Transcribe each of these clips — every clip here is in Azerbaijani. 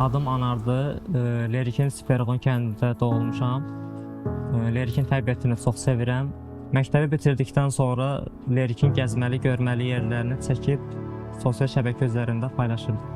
Adım Anardı. Lerikin Siperğon kəndində doğulmuşam. Lerikin təbiətini çox sevirəm. Məktəbi bitirdikdən sonra Lerikin gəzməli, görməli yerlərini çəkib sosial şəbəkə üzərində paylaşırdım.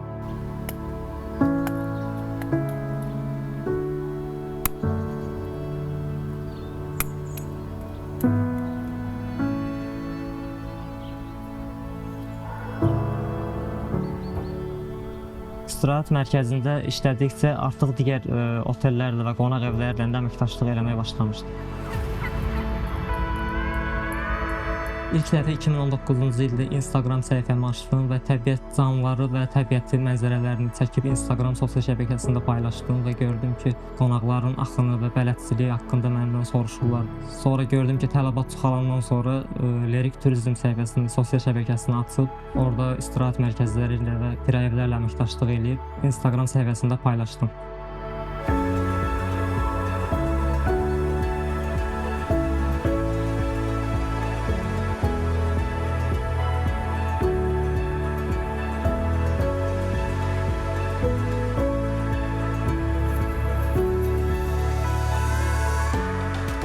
İstirahət mərkəzində işlədikcə artıq digər otellərlə və qonaq evlərlə də əməkdaşlıq eləməyə başlamışdım. İlk dəfə 2019-cu ildə Instagram səhifəmi açdım və təbiət canlıları və təbiətin mənzərələrini çəkib Instagram sosial şəbəkəsində paylaşdım və gördüm ki, qonaqların axını və bələdçiliyi haqqında məndən soruşurlar. Sonra gördüm ki, tələbat çoxalandan sonra Lerik Turizm səhifəsinin sosial şəbəkəsini açıb, orada istirahət mərkəzləri ilə və kirayə evlərlə əməkdaşlıq edib Instagram səhifəsində paylaşdım.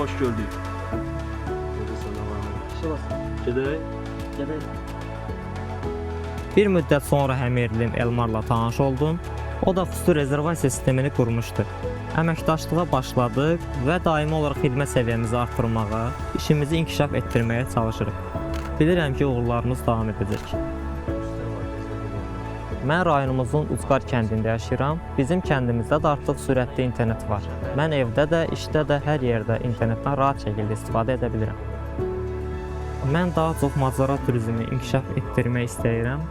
Hoş gördük. Gedək. Bir müddət sonra həmyerlim Elmarla tanış oldum. O da xüsusi rezervasiya sistemini qurmuşdu. Əməkdaşlığa başladıq və daimi olaraq xidmət səviyyəmizi artırmağa, işimizi inkişaf etdirməyə çalışırıq. Bilirəm ki, uğurlarımız davam edəcək. Mən rayonumuzun Ucqar kəndində yaşayıram. Bizim kəndimizdə də artıq sürətli internet var. Mən evdə də, işdə də, hər yerdə internetdən rahat şəkildə istifadə edə bilirəm. Mən daha çox macəra turizmini inkişaf etdirmək istəyirəm.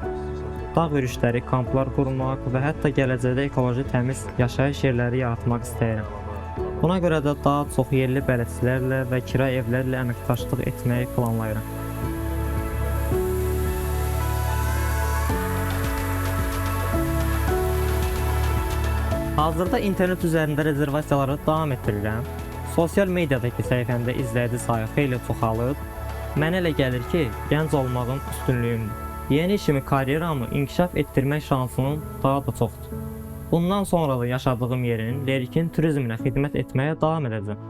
Dağ yürüyüşləri, kamplar qurmaq və hətta gələcəkdə ekoloji təmiz yaşayış yerləri yaratmaq istəyirəm. Buna görə də daha çox yerli bələdçilərlə və kirayə evlərlə əməkdaşlıq etməyi planlayıram. Hazırda internet üzərində rezervasiyaları davam etdirirəm. Sosial mediadakı səhifəmdə izləyici sayı xeyli çoxalıb. Mənə elə gəlir ki, gənc olmağım üstünlüyümdür. Yeni işimi, karyeramı inkişaf etdirmək şansım daha da çoxdur. Bundan sonra da yaşadığım yerin Lerikin turizminə xidmət etməyə davam edəcəm.